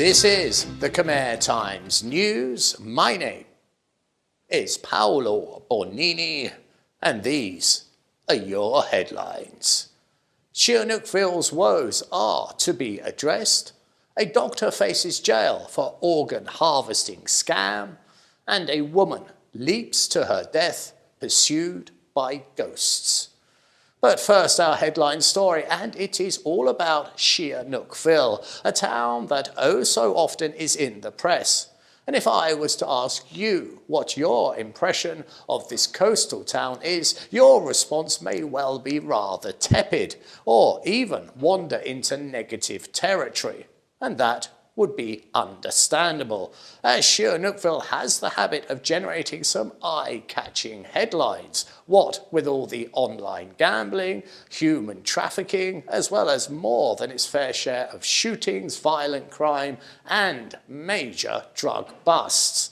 This is the Khmer Times News. My name is Paolo Bornini, and these are your headlines. Sihanoukville's woes are to be addressed. A doctor faces jail for organ harvesting scam, and a woman leaps to her death pursued by ghosts. But first, our headline story, and it is all about Sihanoukville, a town that oh so often is in the press. And if I was to ask you what your impression of this coastal town is, your response may well be rather tepid, or even wander into negative territory. And that would be understandable, as Sihanoukville has the habit of generating some eye-catching headlines, what with all the online gambling, human trafficking, as well as more than its fair share of shootings, violent crime, and major drug busts.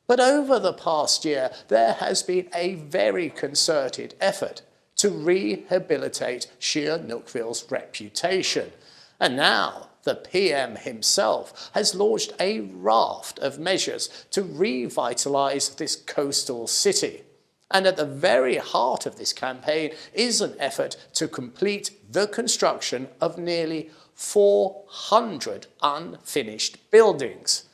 But over the past year, there has been a very concerted effort to rehabilitate Sihanoukville's reputation, and now the PM himself has launched a raft of measures to revitalise this coastal city. And at the very heart of this campaign is an effort to complete the construction of nearly 400 unfinished buildings.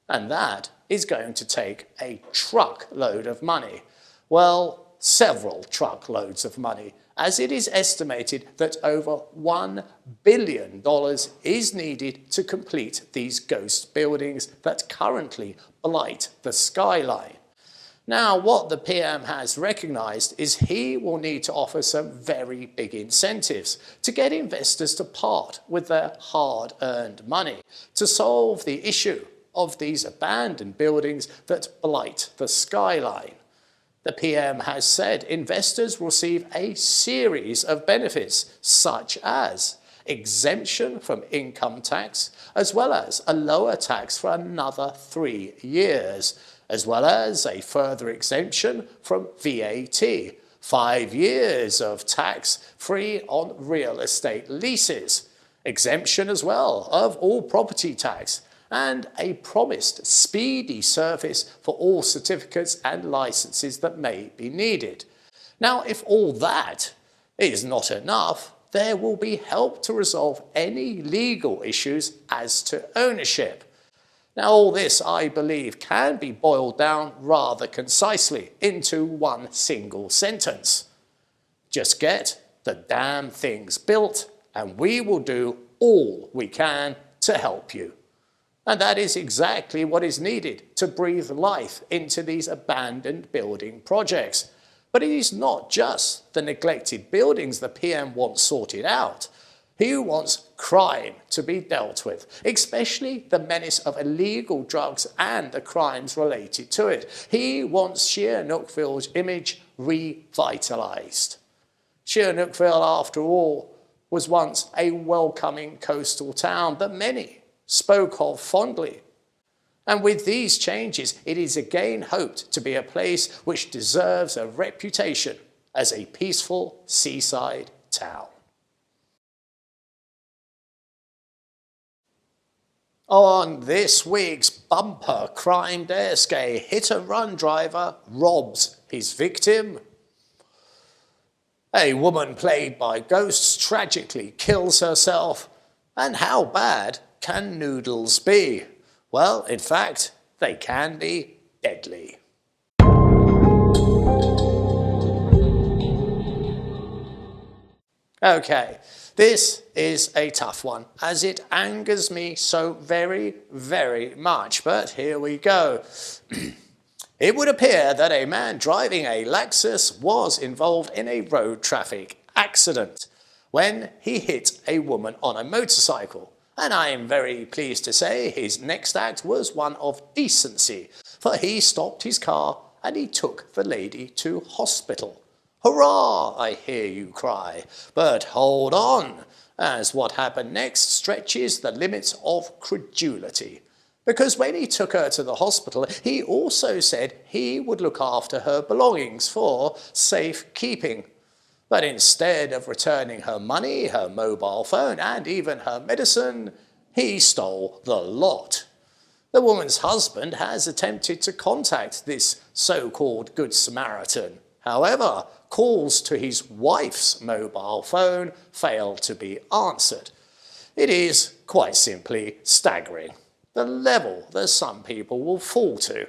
And that is going to take a truckload of money. Well, several truckloads of money, as it is estimated that over $1 billion is needed to complete these ghost buildings that currently blight the skyline. Now, what the PM has recognised is he will need to offer some very big incentives to get investors to part with their hard-earned money to solve the issue of these abandoned buildings that blight the skyline. The PM has said investors will receive a series of benefits, such as exemption from income tax, as well as a lower tax for another 3 years, as well as a further exemption from VAT, 5 years of tax-free on real estate leases, exemption as well of all property tax, and a promised speedy service for all certificates and licenses that may be needed. Now, if all that is not enough, there will be help to resolve any legal issues as to ownership. Now, all this, I believe, can be boiled down rather concisely into one single sentence. Just get the damn things built, and we will do all we can to help you. And that is exactly what is needed to breathe life into these abandoned building projects. But it is not just the neglected buildings the PM wants sorted out. He wants crime to be dealt with, especially the menace of illegal drugs and the crimes related to it. He wants Sihanoukville's image revitalised. Sihanoukville, after all, was once a welcoming coastal town that many spoke of fondly. And with these changes, it is again hoped to be a place which deserves a reputation as a peaceful seaside town. On this week's bumper crime desk, a hit-and-run driver robs his victim. A woman plagued by ghosts tragically kills herself. And how bad can noodles be? Well, in fact, they can be deadly. Okay, this is a tough one, as it angers me so very, very much, but here we go. It would appear that a man driving a Lexus was involved in a road traffic accident when he hit a woman on a motorcycle. And I am very pleased to say his next act was one of decency, for he stopped his car and he took the lady to hospital. Hurrah, I hear you cry, but hold on, as what happened next stretches the limits of credulity. Because when he took her to the hospital, he also said he would look after her belongings for safekeeping. But instead of returning her money, her mobile phone, and even her medicine, He stole the lot. The woman's husband has attempted to contact this so-called Good Samaritan. However, calls to his wife's mobile phone fail to be answered. It is quite simply staggering, the level that some people will fall to.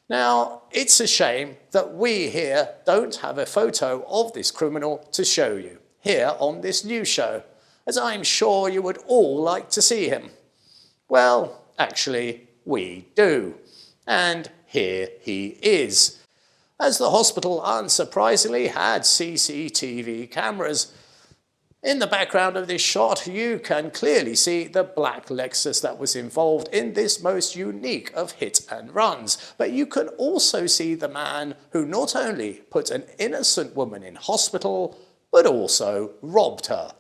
Now, it's a shame that we here don't have a photo of this criminal to show you here on this news show, as I'm sure you would all like to see him. Well, actually, we do. And here he is. As the hospital unsurprisingly had CCTV cameras. In the background of this shot, you can clearly see the black Lexus that was involved in this most unique of hit and runs. But you can also see the man who not only put an innocent woman in hospital, but also robbed her.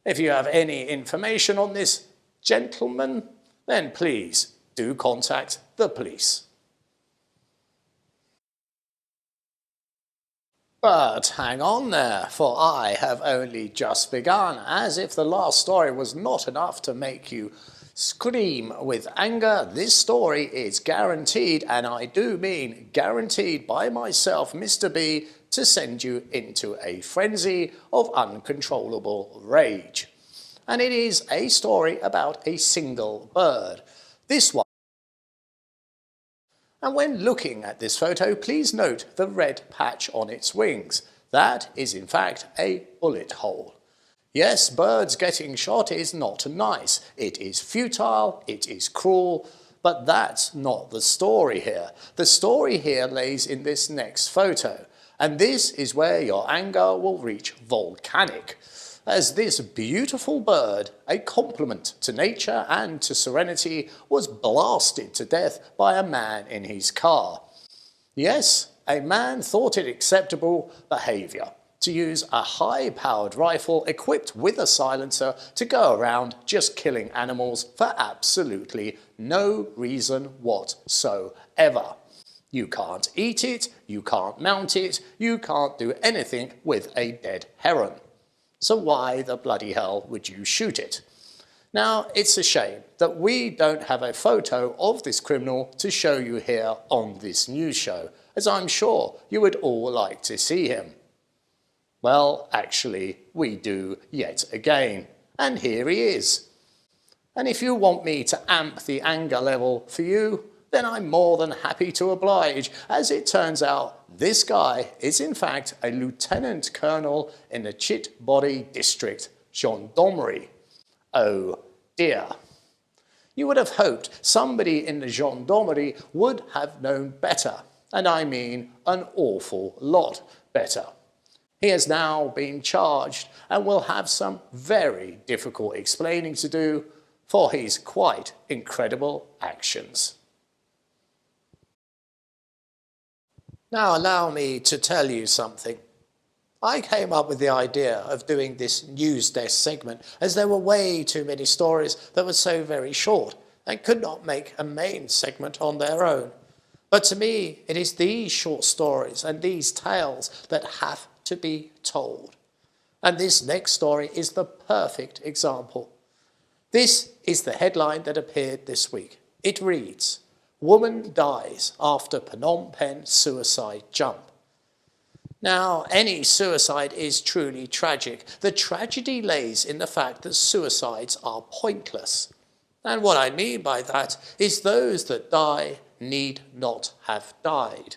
If you have any information on this gentleman, then please do contact the police. But hang on there, for I have only just begun. As if the last story was not enough to make you scream with anger, this story is guaranteed, and I do mean guaranteed by myself, Mr. B, to send you into a frenzy of uncontrollable rage. And it is a story about a single bird. This one. And when looking at this photo, please note the red patch on its wings. That is in fact a bullet hole. Yes, birds getting shot is not nice. It is futile, it is cruel, but that's not the story here. The story here lays in this next photo. And this is where your anger will reach volcanic. As this beautiful bird, a compliment to nature and to serenity, was blasted to death by a man in his car. Yes, a man thought it acceptable behaviour to use a high-powered rifle equipped with a silencer to go around just killing animals for absolutely no reason whatsoever. You can't eat it, you can't mount it, you can't do anything with a dead heron. So why the bloody hell would you shoot it? Now, it's a shame that we don't have a photo of this criminal to show you here on this news show, as I'm sure you would all like to see him. Well, actually, we do yet again, and here he is. And if you want me to amp the anger level for you, then I'm more than happy to oblige. As it turns out, this guy is in fact a lieutenant colonel in the Chitbody District Gendarmerie. Oh dear. You would have hoped somebody in the gendarmerie would have known better, and I mean an awful lot better. He has now been charged and will have some very difficult explaining to do for his quite incredible actions. Now allow me to tell you something. I came up with the idea of doing this news desk segment as there were way too many stories that were so very short and could not make a main segment on their own. But to me, it is these short stories and these tales that have to be told. And this next story is the perfect example. This is the headline that appeared this week. It reads, "Woman dies after Phnom Penh suicide jump." Now, any suicide is truly tragic. The tragedy lays in the fact that suicides are pointless. And what I mean by that is those that die need not have died.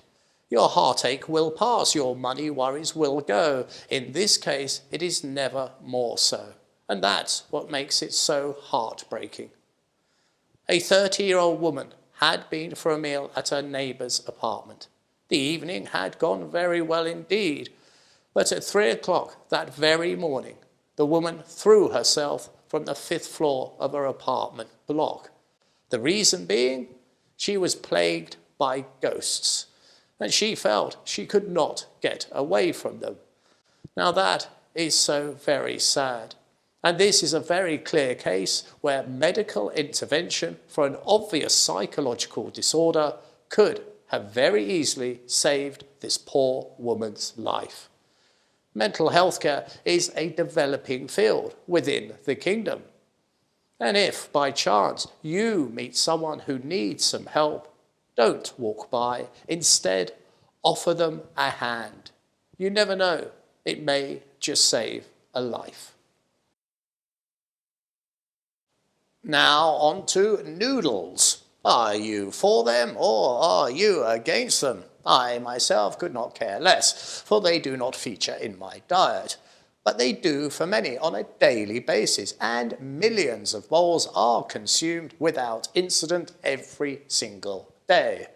Your heartache will pass, your money worries will go. In this case, it is never more so. And that's what makes it so heartbreaking. A 30-year-old woman had been for a meal at her neighbour's apartment. The evening had gone very well indeed, but at 3 o'clock that very morning, the woman threw herself from the 5th floor of her apartment block. The reason being, she was plagued by ghosts, and she felt she could not get away from them. Now that is so very sad. And this is a very clear case where medical intervention for an obvious psychological disorder could have very easily saved this poor woman's life. Mental health care is a developing field within the kingdom. And if, by chance, you meet someone who needs some help, don't walk by. Instead, offer them a hand. You never know, it may just save a life. Now on to noodles. Are you for them or are you against them? I myself could not care less, for they do not feature in my diet. But they do for many on a daily basis, and millions of bowls are consumed without incident every single day.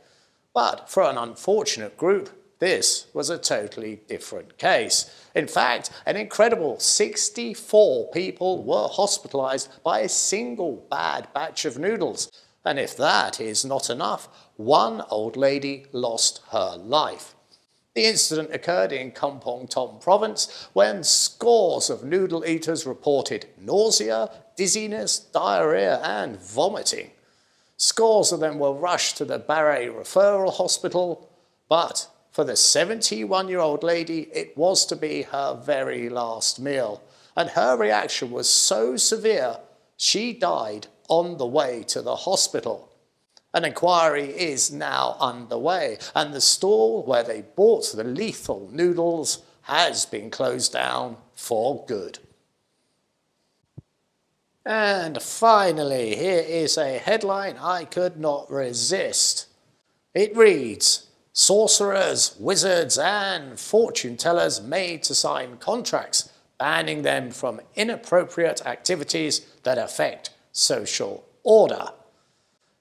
But for an unfortunate group, this was a totally different case. In fact, an incredible 64 people were hospitalized by a single bad batch of noodles. And if that is not enough, one old lady lost her life. The incident occurred in Kampong Tom province when scores of noodle eaters reported nausea, dizziness, diarrhea and vomiting. Scores of them were rushed to the Baray Referral Hospital, but for the 71-year-old lady, it was to be her very last meal, and her reaction was so severe, she died on the way to the hospital. An inquiry is now underway, and the stall where they bought the lethal noodles has been closed down for good. And finally, here is a headline I could not resist. It reads, "Sorcerers, wizards and fortune tellers made to sign contracts banning them from inappropriate activities that affect social order."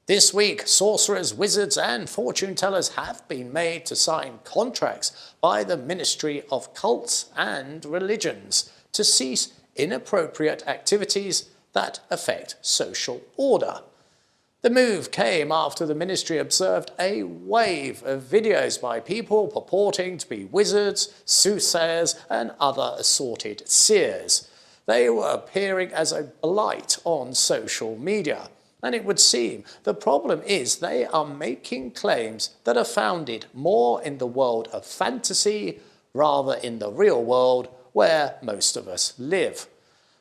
This week, sorcerers, wizards and fortune tellers have been made to sign contracts by the Ministry of Cults and Religions to cease inappropriate activities that affect social order. The move came after the ministry observed a wave of videos by people purporting to be wizards, soothsayers and other assorted seers. They were appearing as a blight on social media. And it would seem the problem is they are making claims that are founded more in the world of fantasy rather in the real world where most of us live.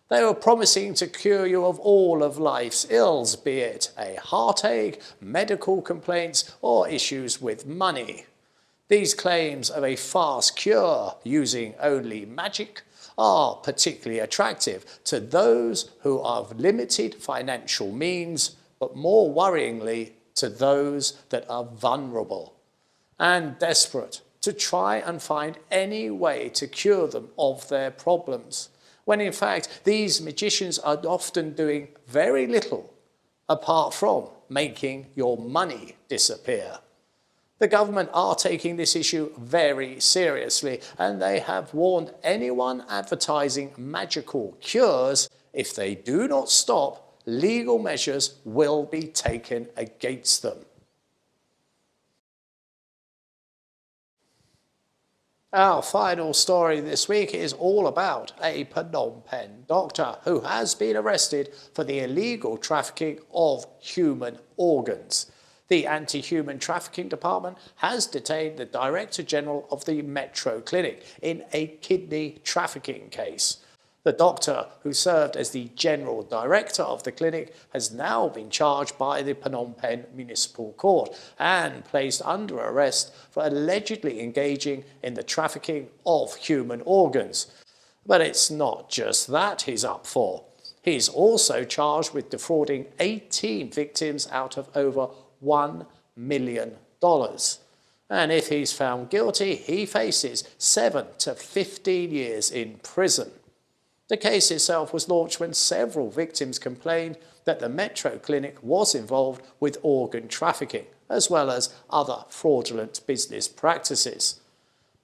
They were promising to cure you of all of life's ills, be it a heartache, medical complaints, or issues with money. These claims of a fast cure using only magic are particularly attractive to those who have limited financial means, but more worryingly to those that are vulnerable and desperate to try and find any way to cure them of their problems, when in fact these magicians are often doing very little apart from making your money disappear. The government are taking this issue very seriously, and they have warned anyone advertising magical cures, if they do not stop, legal measures will be taken against them. Our final story this week is all about a Phnom Penh doctor who has been arrested for the illegal trafficking of human organs. The Anti-Human Trafficking Department has detained the Director General of the Metro Clinic in a kidney trafficking case. The doctor, who served as the General Director of the clinic, has now been charged by the Phnom Penh Municipal Court and placed under arrest for allegedly engaging in the trafficking of human organs. But it's not just that he's up for. He's also charged with defrauding 18 victims out of over $1 million. And if he's found guilty, he faces 7 to 15 years in prison. The case itself was launched when several victims complained that the Metro Clinic was involved with organ trafficking, as well as other fraudulent business practices.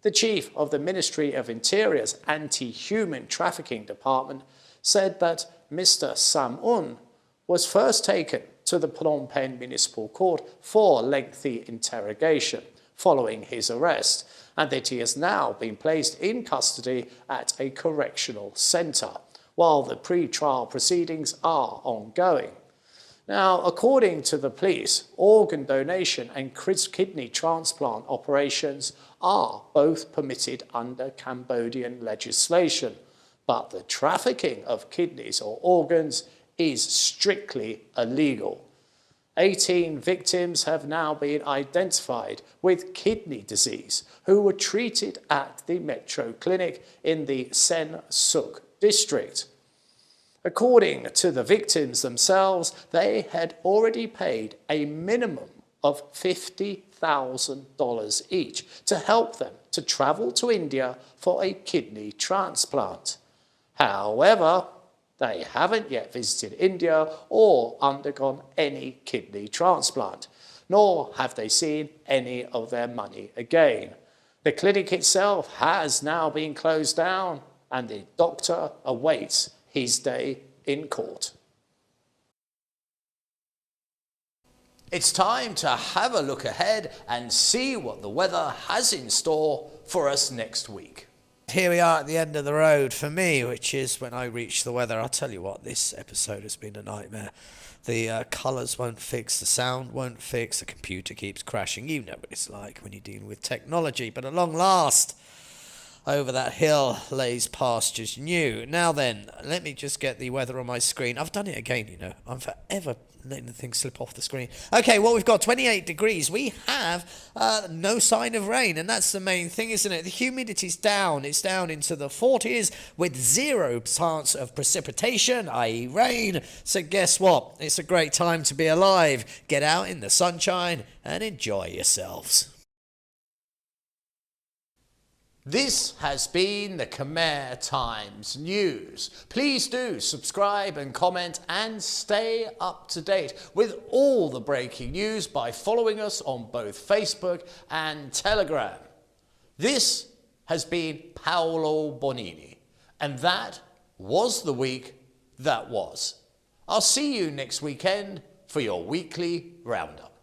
The chief of the Ministry of Interior's Anti-Human Trafficking Department said that Mr. Sam Un was first taken to the Phnom Penh Municipal Court for lengthy interrogation following his arrest, and that he has now been placed in custody at a correctional centre, while the pre-trial proceedings are ongoing. Now, according to the police, organ donation and kidney transplant operations are both permitted under Cambodian legislation, but the trafficking of kidneys or organs is strictly illegal. 18 victims have now been identified with kidney disease who were treated at the Metro Clinic in the Sen Suk district. According to the victims themselves, they had already paid a minimum of $50,000 each to help them to travel to India for a kidney transplant. However, they haven't yet visited India or undergone any kidney transplant, nor have they seen any of their money again. The clinic itself has now been closed down, and the doctor awaits his day in court. It's time to have a look ahead and see what the weather has in store for us next week. Here we are at the end of the road for me, which is when I reach the weather. I'll tell you what, this episode has been a nightmare. The colours won't fix, the sound won't fix, the computer keeps crashing. You know what it's like when you're dealing with technology. But at long last, over that hill lays pastures new. Now then, let me just get the weather on my screen. I've done it again, you know. I'm forever letting the thing slip off the screen. Okay, well, we've got 28 degrees. We have no sign of rain, and that's the main thing, isn't it? The humidity's down. It's down into the 40s with 0 chance of precipitation, i.e. rain. So guess what? It's a great time to be alive. Get out in the sunshine and enjoy yourselves. This has been the Khmer Times News. Please do subscribe and comment and stay up to date with all the breaking news by following us on both Facebook and Telegram. This has been Paolo Bonini, and that was the week that was. I'll see you next weekend for your weekly Roundup.